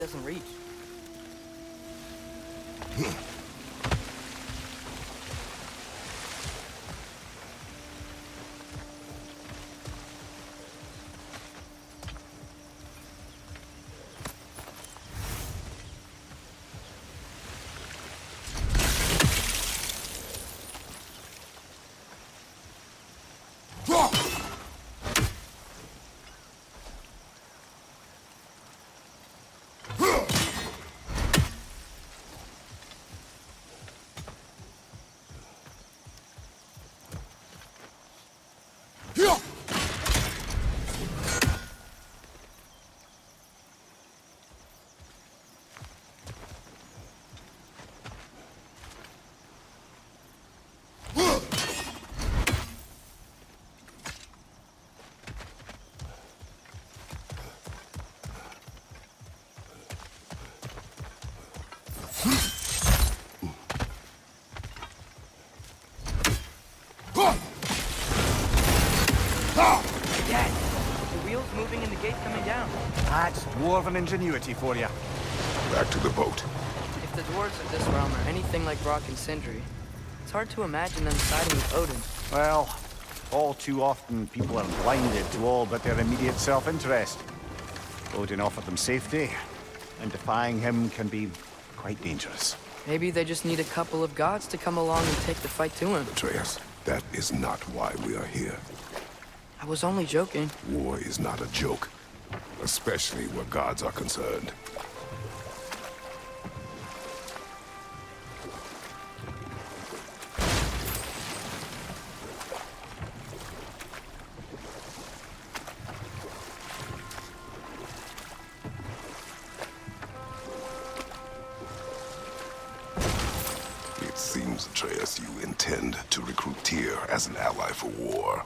doesn't reach. Dad, the wheel's moving and the gate's coming down. That's dwarven ingenuity for you. Back to the boat. If the dwarves of this realm are anything like Brock and Sindri, it's hard to imagine them siding with Odin. Well, all too often people are blinded to all but their immediate self-interest. Odin offered them safety, and defying him can be quite dangerous. Maybe they just need a couple of gods to come along and take the fight to him. Atreus, that is not why we are here. I was only joking. War is not a joke, especially where gods are concerned. It seems, Atreus, you intend to recruit Tyr as an ally for war.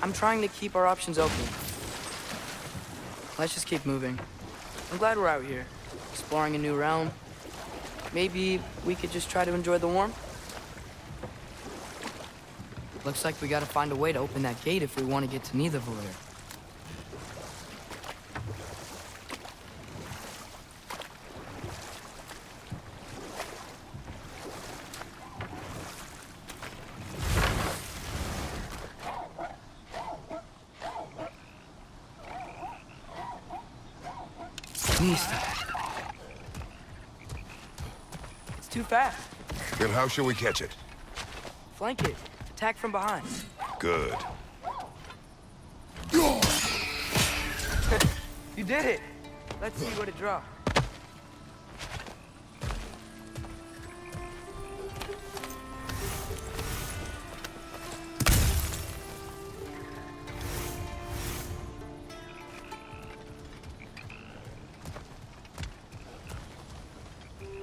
I'm trying to keep our options open. Let's just keep moving. I'm glad we're out here, exploring a new realm. Maybe we could just try to enjoy the warmth? Looks like we gotta find a way to open that gate if we want to get to Nidavellir. It's too fast. Then how shall we catch it? Flank it. Attack from behind. Good. You did it! Let's see what it draws.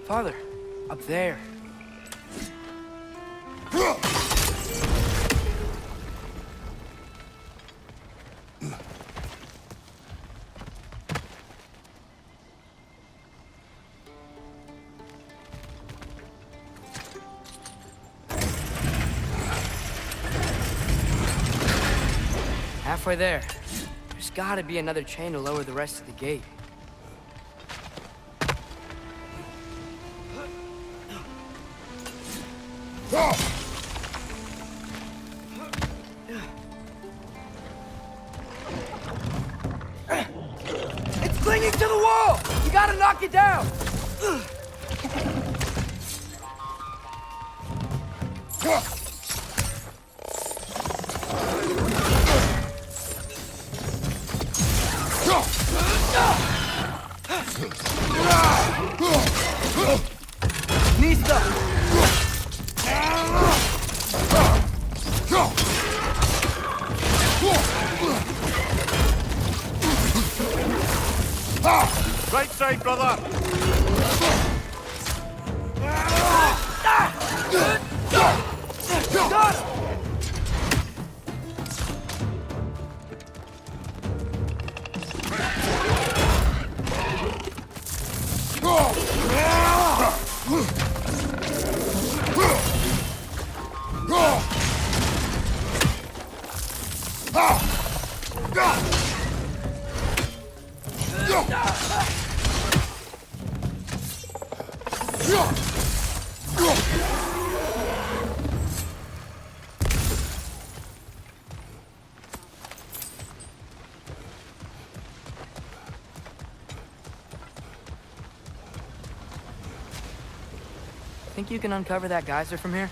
Farther. Up there. Halfway there. There's gotta be another chain to lower the rest of the gate. It's clinging to the wall! You gotta knock it down! Nista! Right side, brother! Think you can uncover that geyser from here?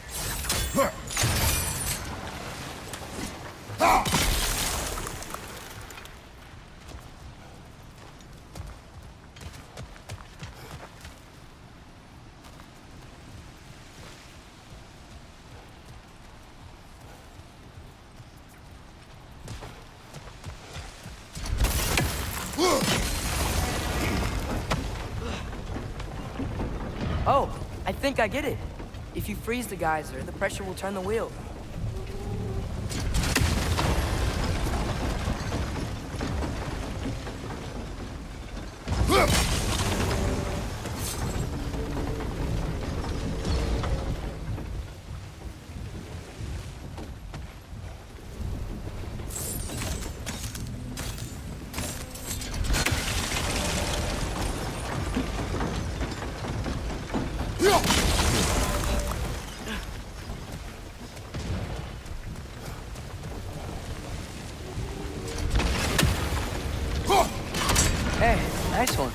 Oh, I think I get it. If you freeze the geyser, the pressure will turn the wheel. Hey, nice one.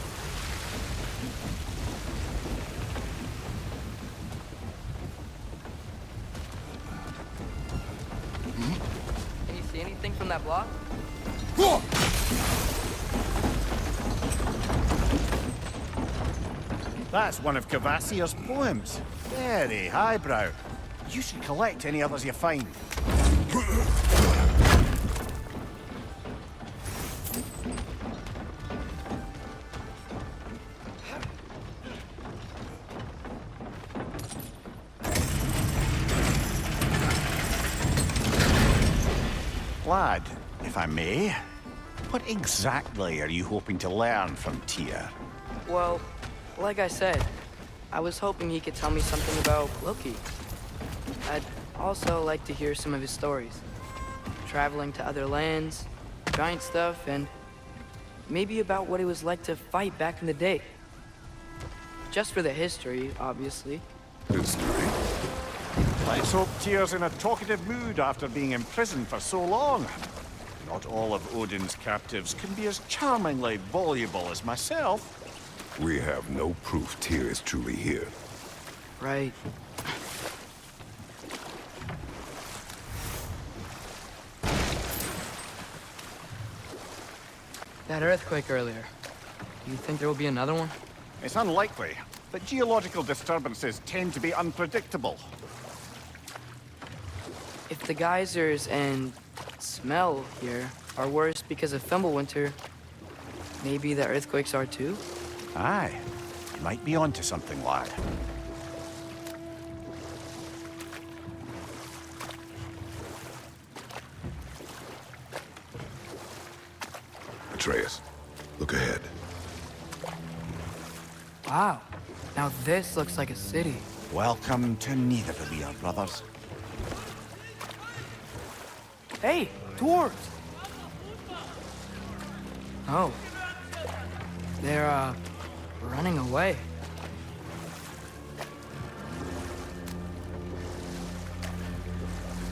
Can you see anything from that block? That's one of Cavassier's poems. Very highbrow. You should collect any others you find. Lad, if I may, what exactly are you hoping to learn from Tyr? Well, like I said, I was hoping he could tell me something about Loki. I'd also like to hear some of his stories. Traveling to other lands, giant stuff, and maybe about what it was like to fight back in the day. Just for the history, obviously. History. Let's hope Tyr's in a talkative mood after being imprisoned for so long. Not all of Odin's captives can be as charmingly voluble as myself. We have no proof Tyr is truly here. Right. That earthquake earlier. Do you think there will be another one? It's unlikely, but geological disturbances tend to be unpredictable. If the geysers and smell here are worse because of Fimbulwinter, maybe the earthquakes are too? Aye, you might be onto something, lad. Atreus, look ahead. Wow. Now this looks like a city. Welcome to Nidavellir, brothers. Hey, dwarves! Oh. They're, running away.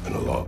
An alarm.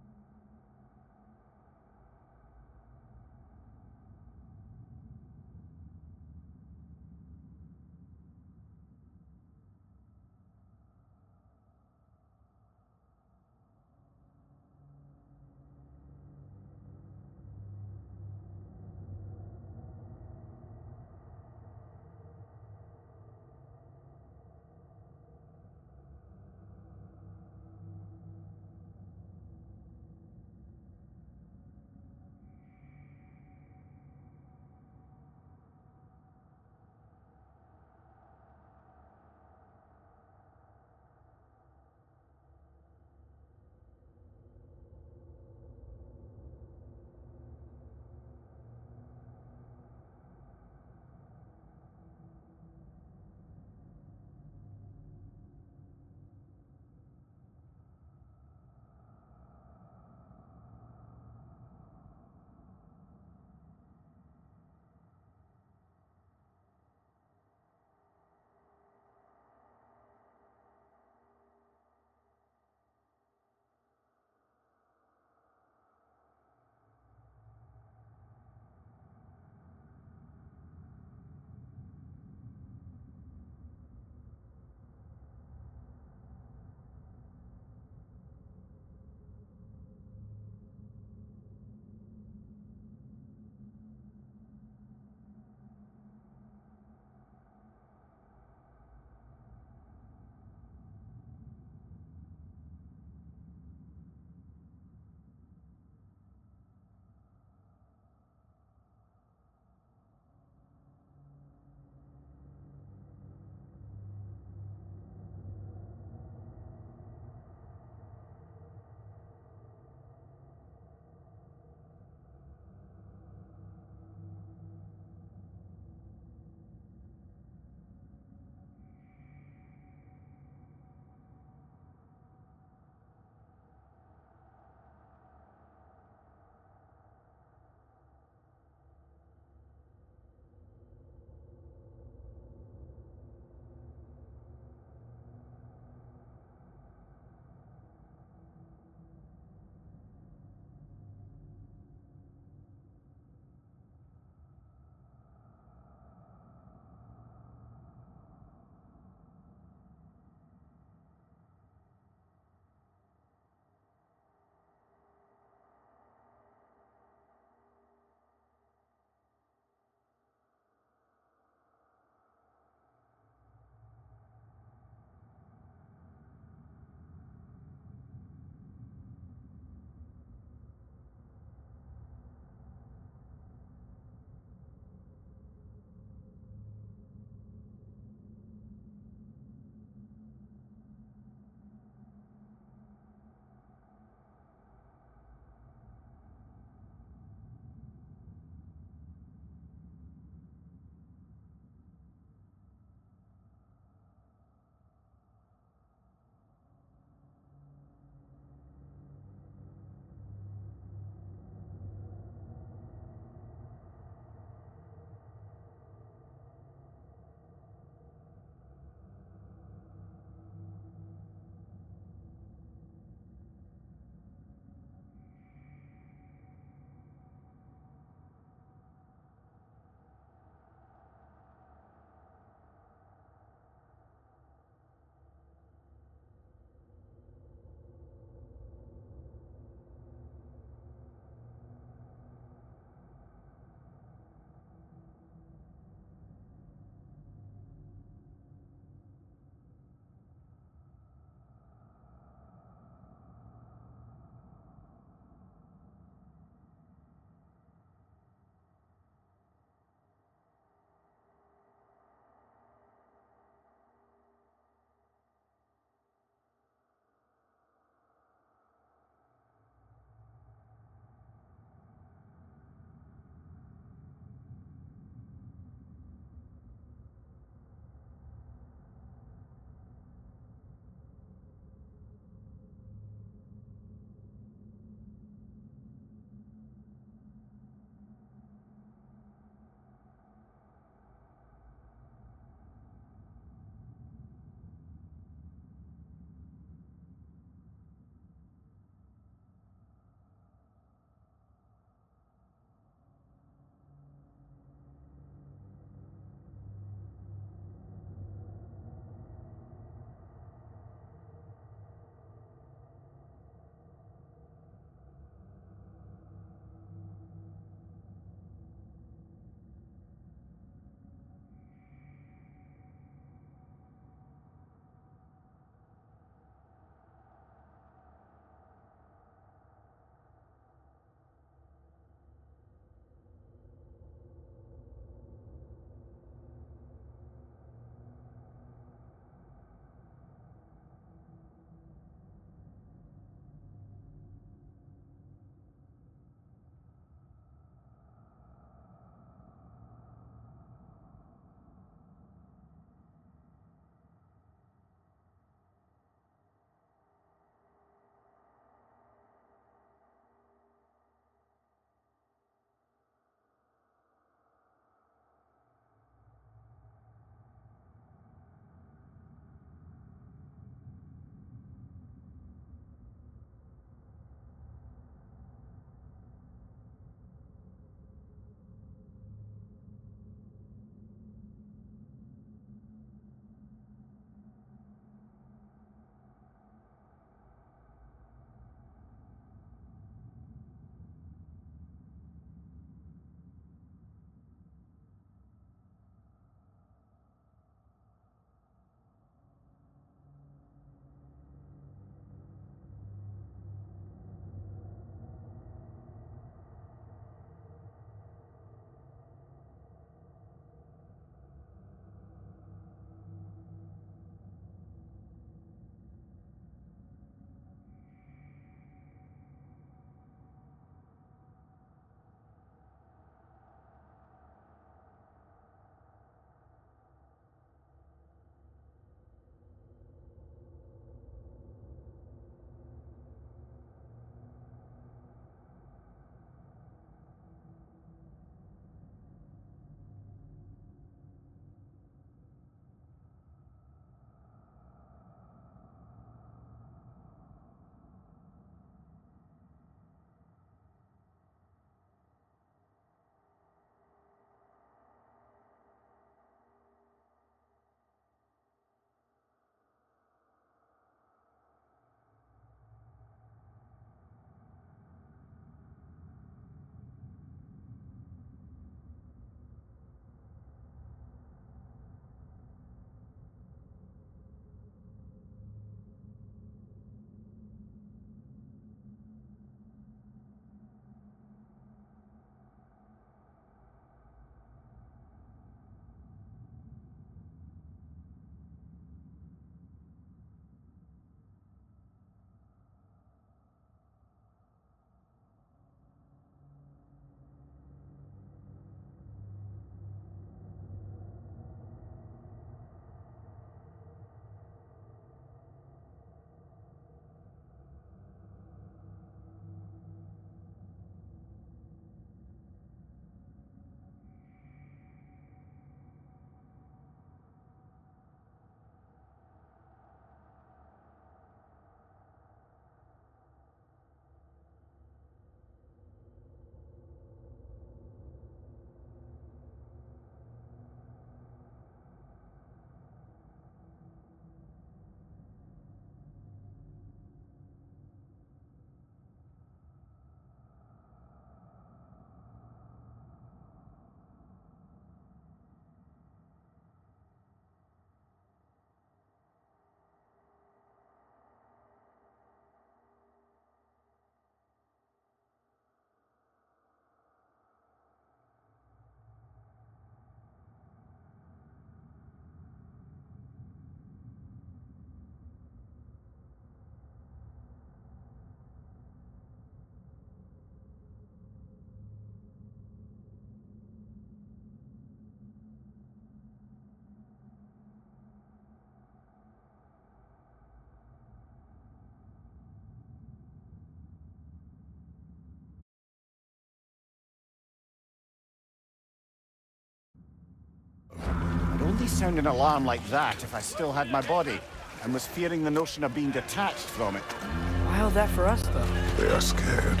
wouldn't sound an alarm like that if I still had my body and was fearing the notion of being detached from it. Why all that for us, though? They are scared.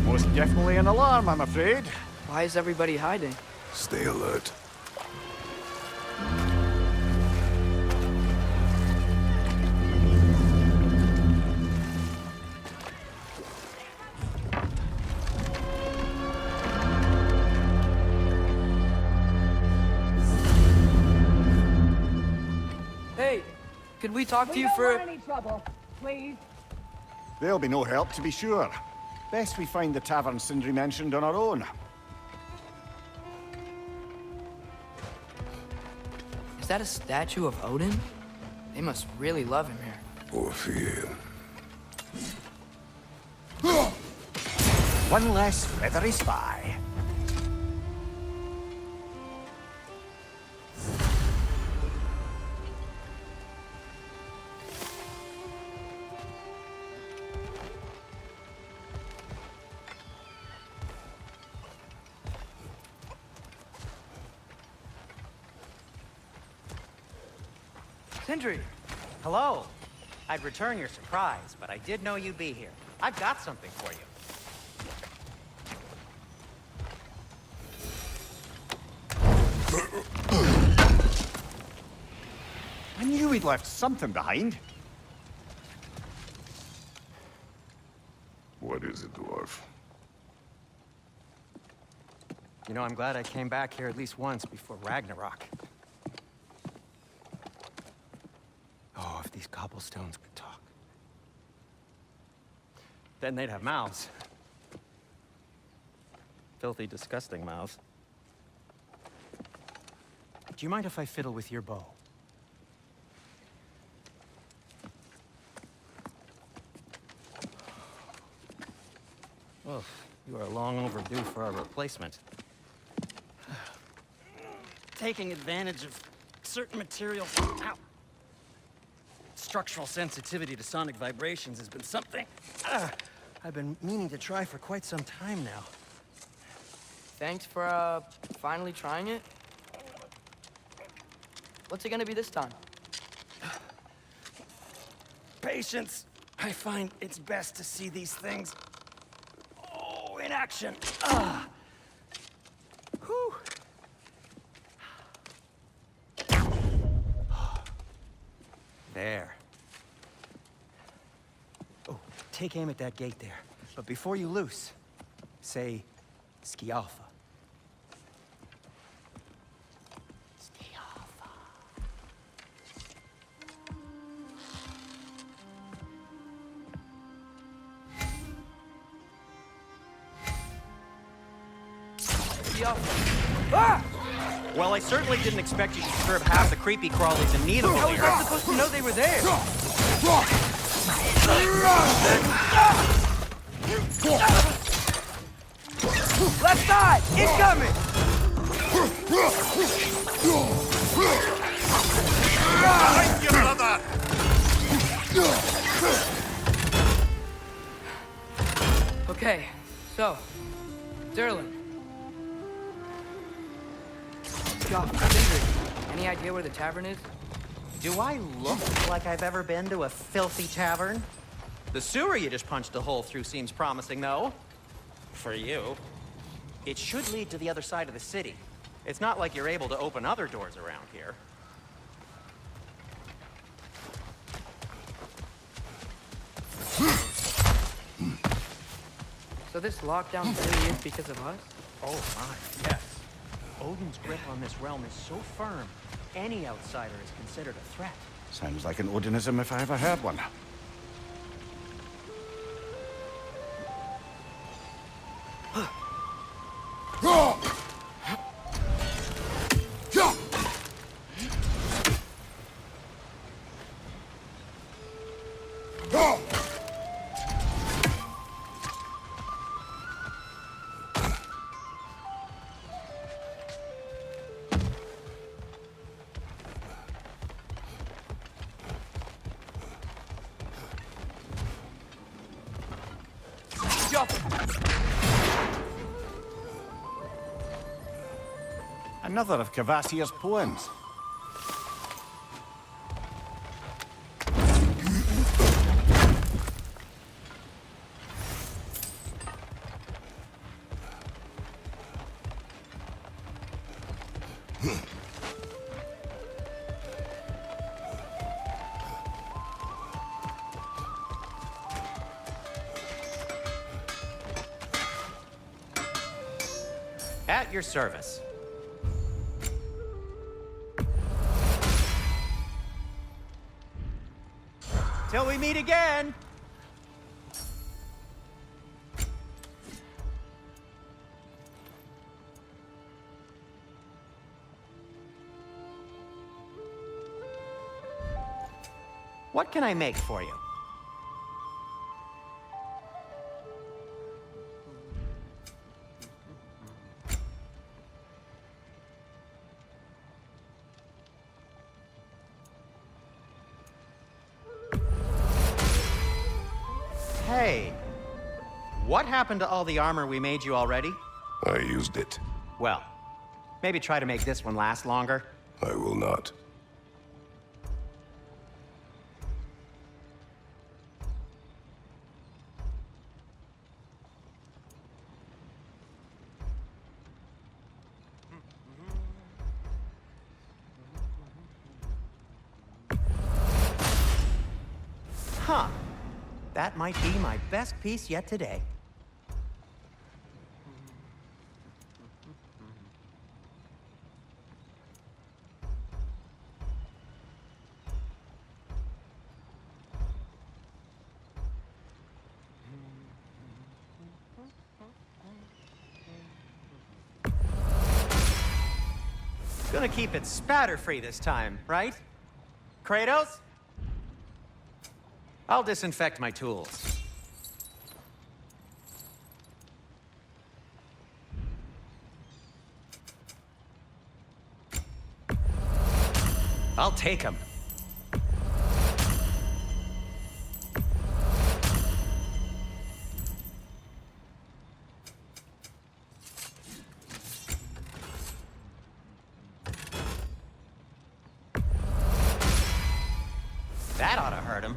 Most definitely an alarm, I'm afraid. Why is everybody hiding? Stay alert. Hey, could we talk to We you don't for... want any trouble, please. There'll be no help, to be sure. Best we find the tavern Sindri mentioned on our own. Is that a statue of Odin? They must really love him here. Or fear. One less feathery spy. Sindri! Hello. I'd return your surprise, but I did know you'd be here. I've got something for you. I knew he'd left something behind. What is it, dwarf? You know, I'm glad I came back here at least once before Ragnarok. Oh, if these cobblestones could talk. Then they'd have mouths. Filthy, disgusting mouths. Do you mind if I fiddle with your bow? Oh, you are long overdue for a replacement. Taking advantage of certain materials. Ow. Structural sensitivity to sonic vibrations has been something I've been meaning to try for quite some time now. Thanks for, finally trying it. What's it gonna be this time? Patience. I find it's best to see these things, in action. Whew. There. Oh, take aim at that gate there. But before you loose, say, Skialfa. Skialfa. Yo. Ah! Well, I certainly didn't expect you to disturb half the creepy crawlies in need of How a was I supposed to know they were there? Left side! Incoming! Okay, so, Derlin. Any idea where the tavern is? Do I look like I've ever been to a filthy tavern? The sewer you just punched a hole through seems promising, though. For you. It should lead to the other side of the city. It's not like you're able to open other doors around here. So this lockdown really is because of us? Oh my, yes. Odin's grip on this realm is so firm, any outsider is considered a threat. Sounds like an Odinism if I ever heard one. Another of Cavassier's poems. At your service. Till we meet again! What can I make for you? Hey, what happened to all the armor we made you already? I used it. Well, maybe try to make this one last longer. I will not. Huh. That might be my best piece yet today. Gonna keep it spatter-free this time, right? Kratos? I'll disinfect my tools. I'll take them. That ought to hurt him.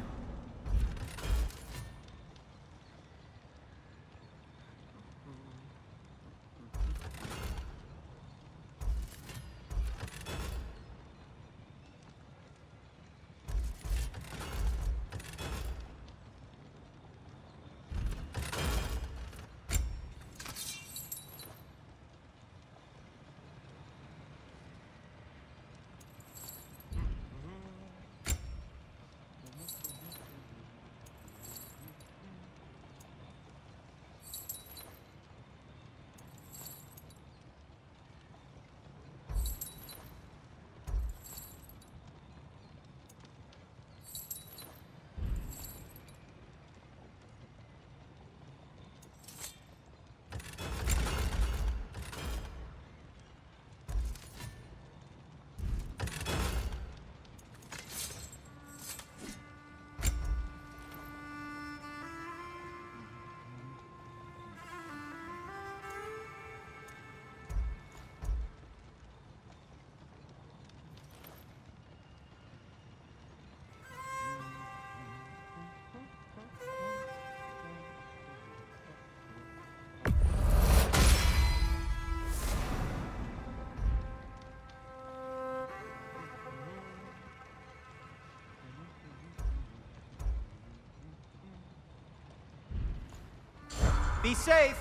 Be safe.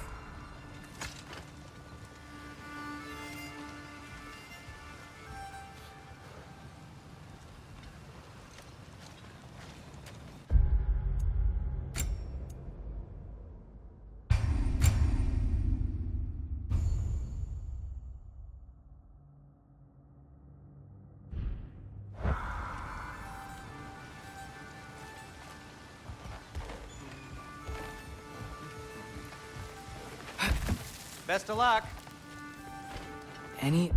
Best of luck. Any...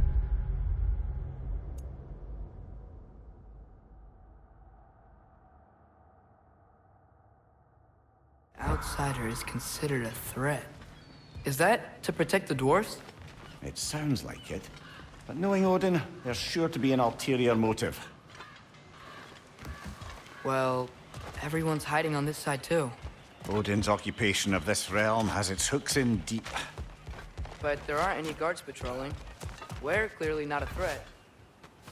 outsider is considered a threat. Is that to protect the dwarves? It sounds like it. But knowing Odin, there's sure to be an ulterior motive. Well, everyone's hiding on this side too. Odin's occupation of this realm has its hooks in deep. But there aren't any guards patrolling. We're clearly not a threat.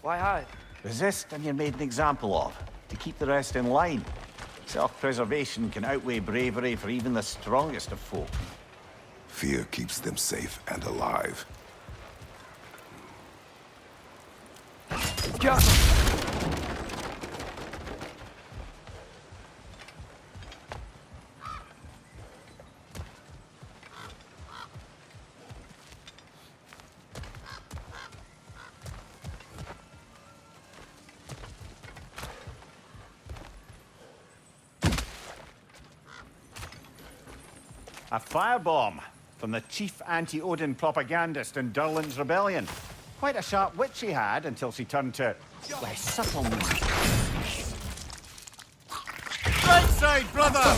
Why hide? Resist and you're made an example of, to keep the rest in line. Self-preservation can outweigh bravery for even the strongest of folk. Fear keeps them safe and alive. Yeah. A firebomb from the chief anti-Odin propagandist in Durlin's rebellion. Quite a sharp wit she had until she turned to less subtle means. Right side, brother!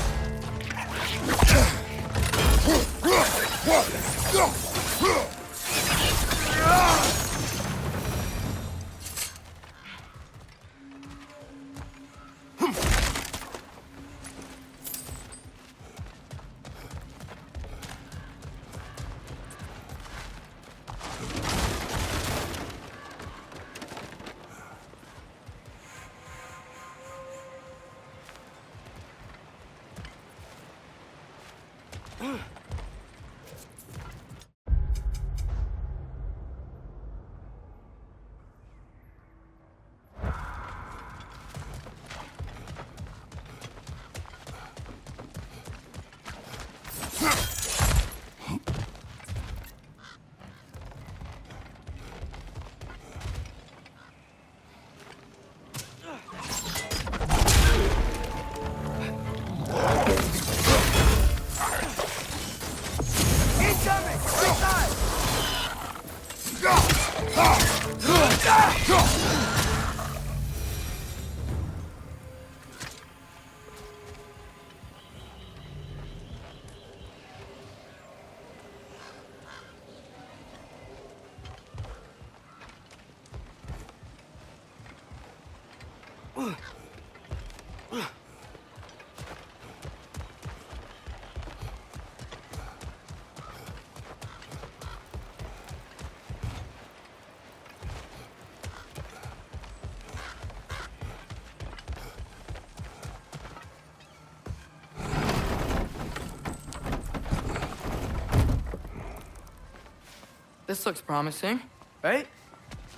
This looks promising, right?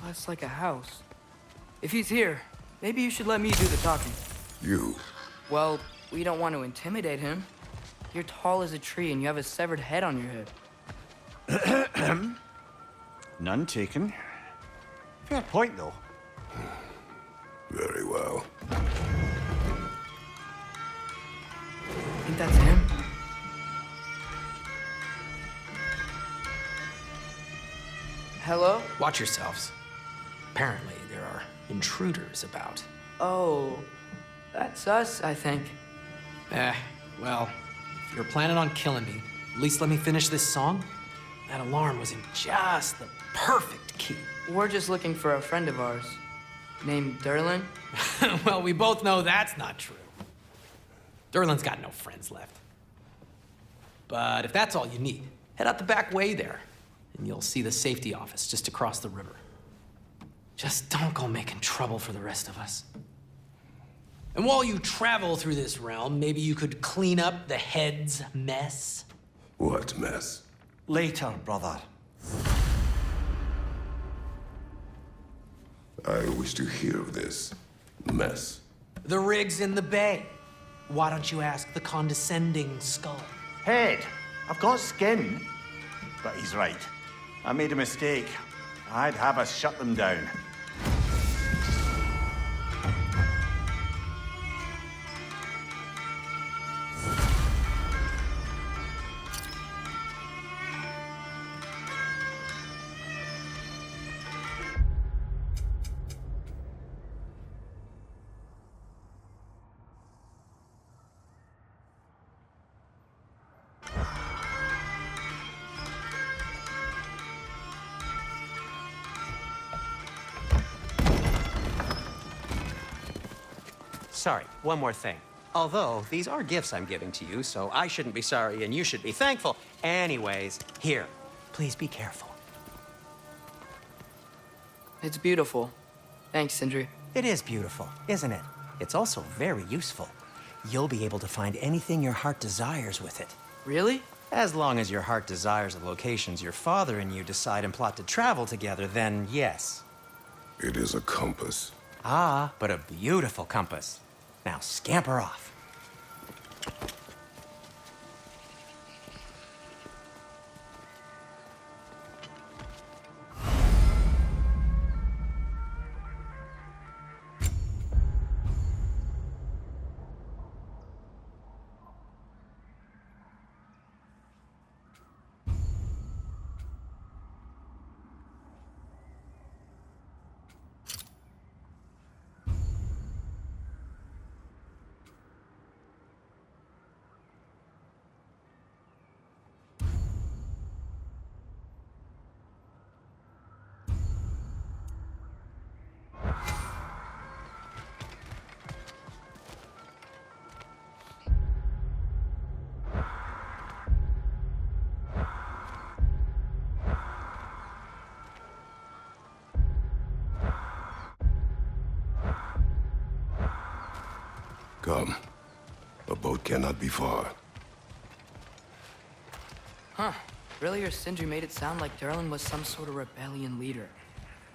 That's like a house. If he's here, maybe you should let me do the talking. You. Well, we don't want to intimidate him. You're tall as a tree and you have a severed head on your head. None taken. Fair point, though. Very well. Think that's him? Hello? Watch yourselves. Apparently, there are intruders about. Oh, that's us, I think. Well, if you're planning on killing me, at least let me finish this song. That alarm was in just the perfect key. We're just looking for a friend of ours, named Durlin. Well, we both know that's not true. Durlin's got no friends left. But if that's all you need, head out the back way there, and you'll see the safety office just across the river. Just don't go making trouble for the rest of us. And while you travel through this realm, maybe you could clean up the head's mess. What mess? Later, brother. I wish to hear of this mess. The rig's in the bay. Why don't you ask the condescending skull? Head, I've got skin. But he's right. I made a mistake. I'd have us shut them down. sorry, one more thing. Although, these are gifts I'm giving to you, so I shouldn't be sorry and you should be thankful. Anyways, here, please be careful. It's beautiful. Thanks, Sindri. It is beautiful, isn't it? It's also very useful. You'll be able to find anything your heart desires with it. Really? As long as your heart desires the locations your father and you decide and plot to travel together, then yes. It is a compass. Ah, but a beautiful compass. Now scamper off. Come. A boat cannot be far. Huh. Earlier, Sindri made it sound like Durlin was some sort of rebellion leader.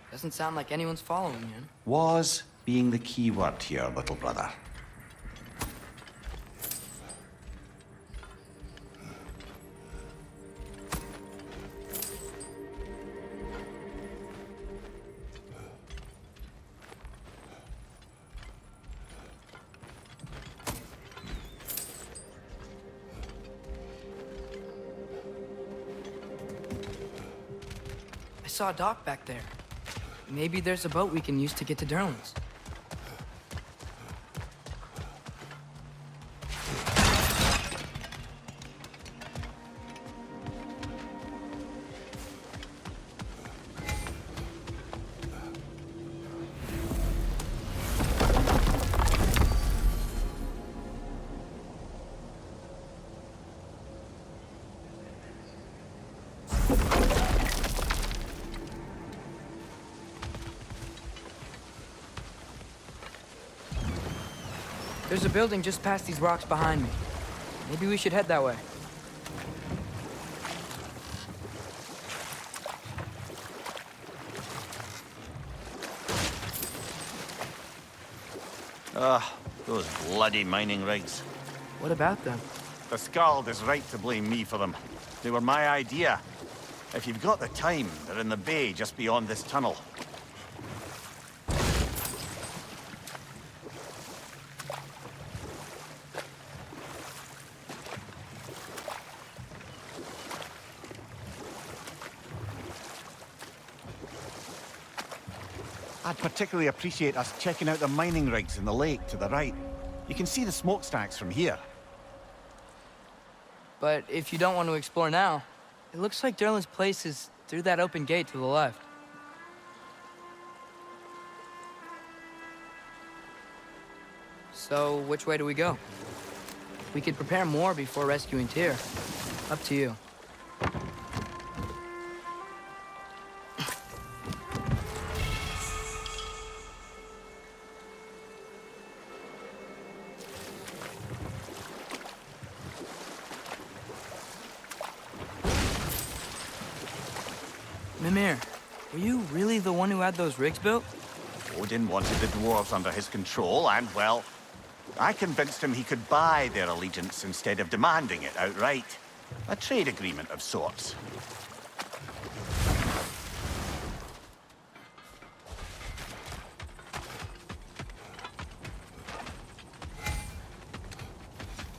Doesn't sound like anyone's following him. Was being the key word here, little brother. I saw a dock back there. Maybe there's a boat we can use to get to Durlin's. There's a building just past these rocks behind me. Maybe we should head that way. Those bloody mining rigs. What about them? The Skald is right to blame me for them. They were my idea. If you've got the time, they're in the bay just beyond this tunnel. I'd particularly appreciate us checking out the mining rigs in the lake to the right. You can see the smokestacks from here. But if you don't want to explore now, it looks like Durlin's place is through that open gate to the left. So, which way do we go? We could prepare more before rescuing Tyr. Up to you. Mimir, were you really the one who had those rigs built? Odin wanted the dwarves under his control, and, well, I convinced him he could buy their allegiance instead of demanding it outright. A trade agreement of sorts.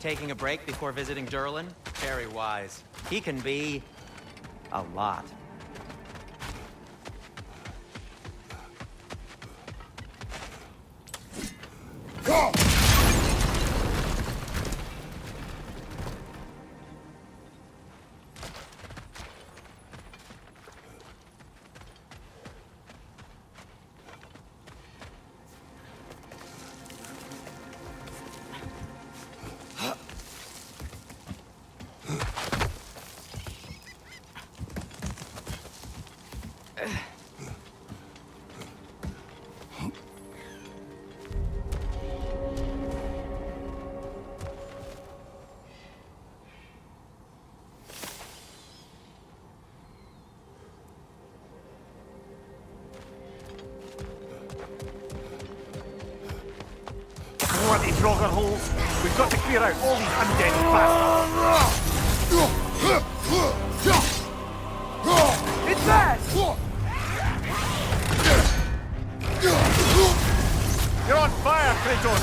Taking a break before visiting Durlin? Very wise. He can be a lot. Draugr holes. We've got to clear out all these undead bastards. It's bad! You're on fire, Kratos!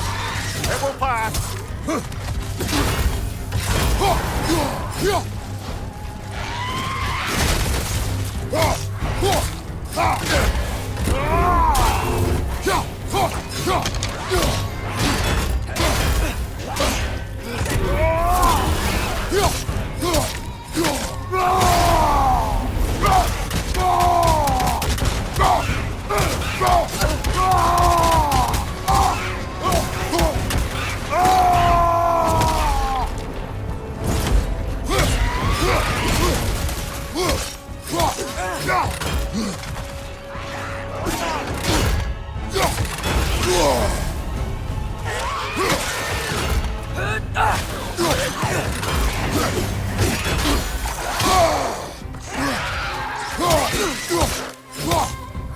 It will pass!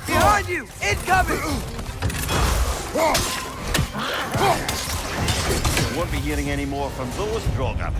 Behind you! Incoming! Won't be hearing any more from those Draugr.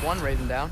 One raven down.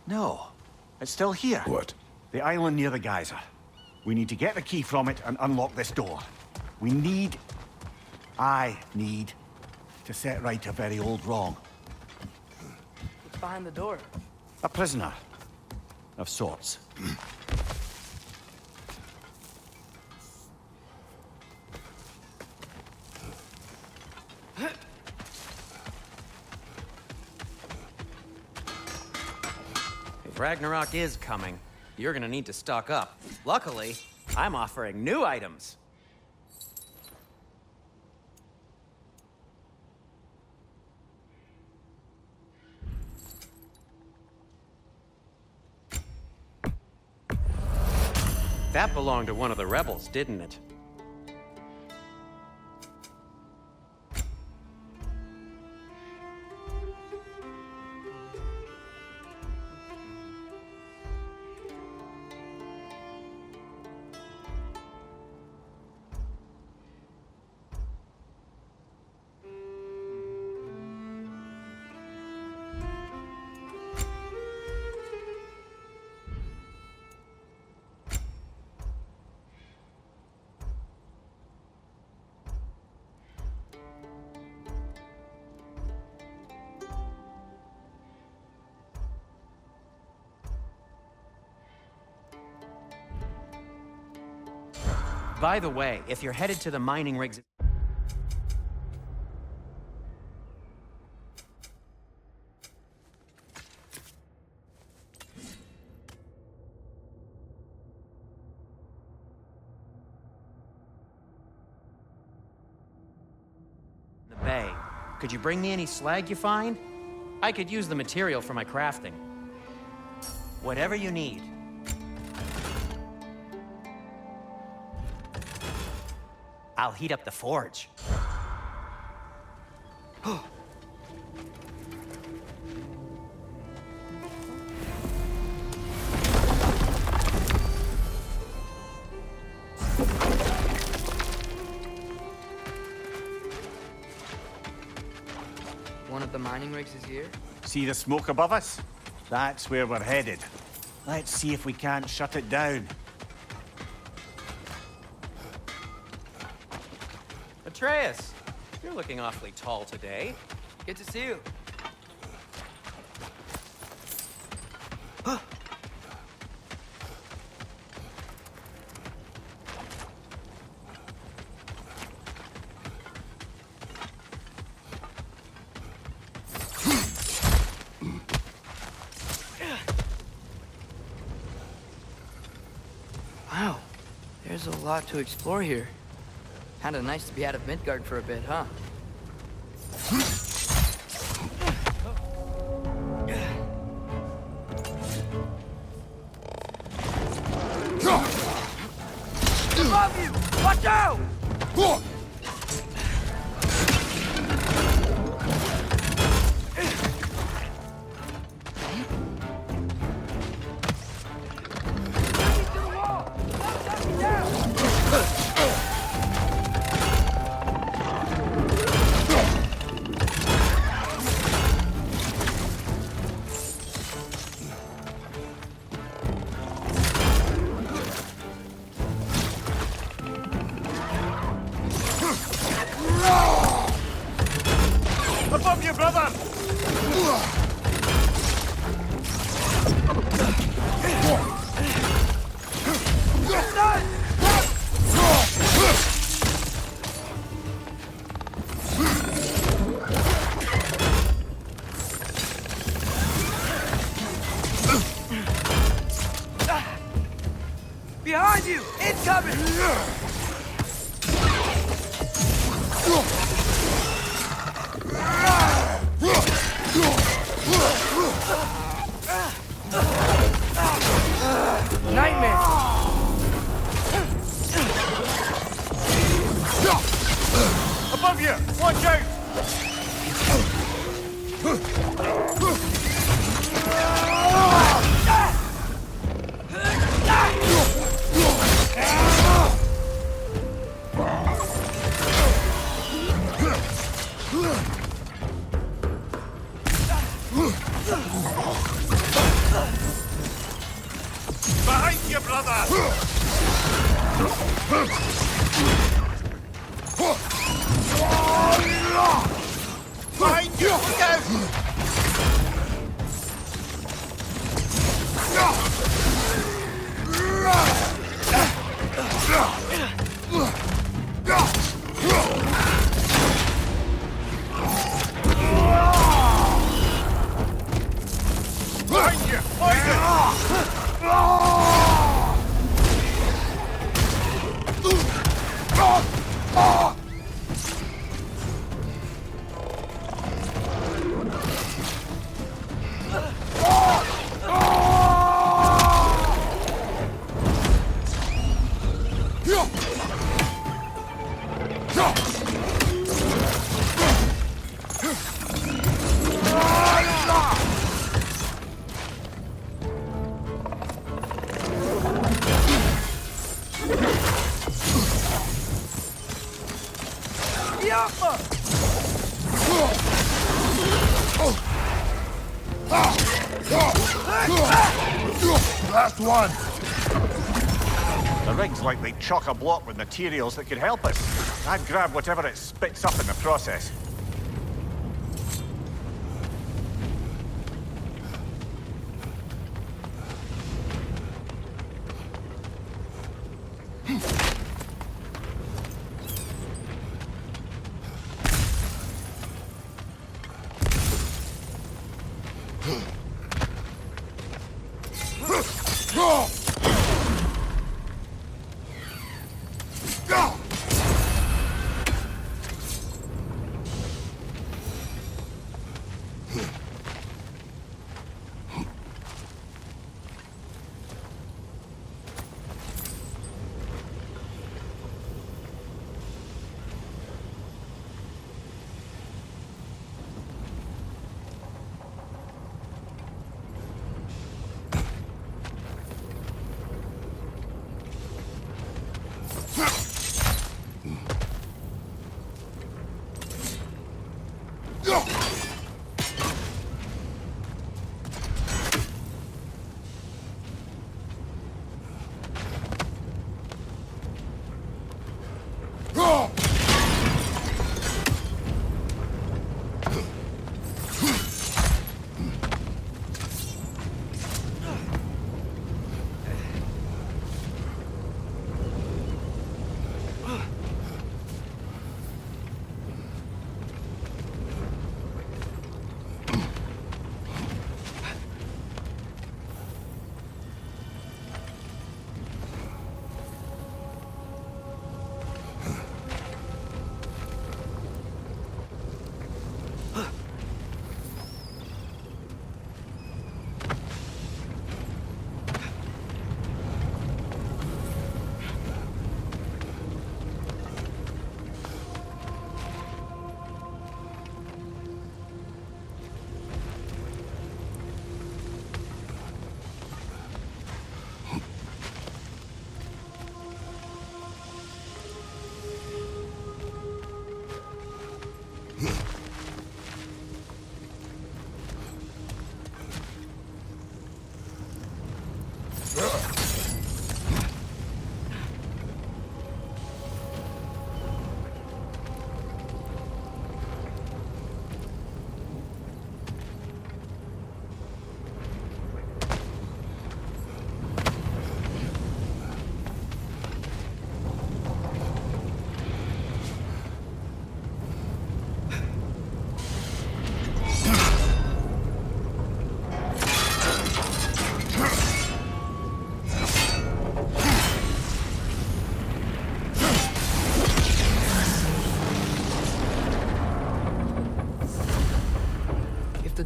No, it's still here. What? The island near the geyser. We need to get the key from it and unlock this door. I need to set right a very old wrong. What's behind the door? A prisoner of sorts. If Ragnarok is coming, you're gonna need to stock up. Luckily, I'm offering new items. That belonged to one of the rebels, didn't it? By the way, if you're headed to the mining rigs... Could you bring me any slag you find? I could use the material for my crafting. Whatever you need. I'll heat up the forge. One of the mining rigs is here? See the smoke above us? That's where we're headed. Let's see if we can't shut it down. Atreus, you're looking awfully tall today. Good to see you. Wow, there's a lot to explore here. Kinda nice to be out of Midgard for a bit, huh? Above you! Watch out! Above you, brother! Behind you! Incoming! Nightmare! Above you! Watch out! Behind you, brother! Behind you! Look out! Behind you! Last one! The rig's likely chock-a-block with materials that could help us. I'd grab whatever it spits up in the process.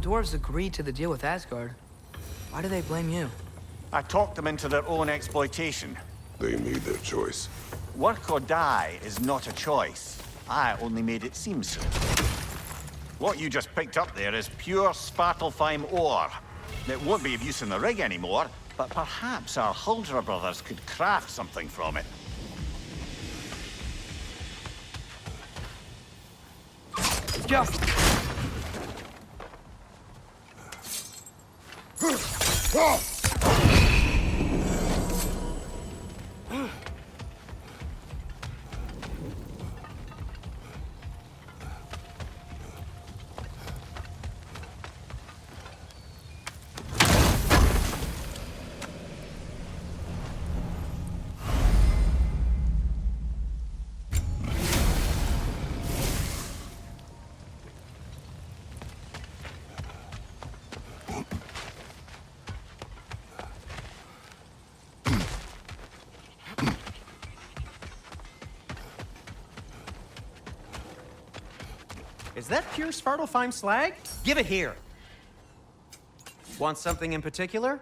dwarves agreed to the deal with Asgard, why do they blame you? I talked them into their own exploitation. They made their choice. Work or die is not a choice. I only made it seem so. What you just picked up there is pure Svartalfheim ore. It won't be of use in the rig anymore, but perhaps our Huldra brothers could craft something from it. Go! Is that pure Svartalfheim slag? Give it here. Want something in particular?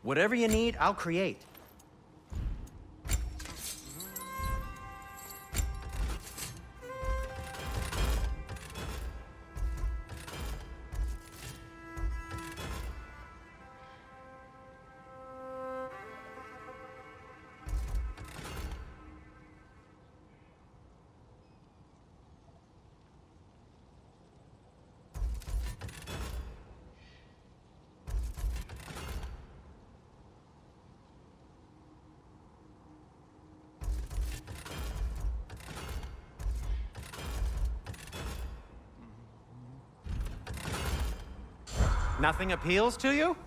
Whatever you need, I'll create. Nothing appeals to you?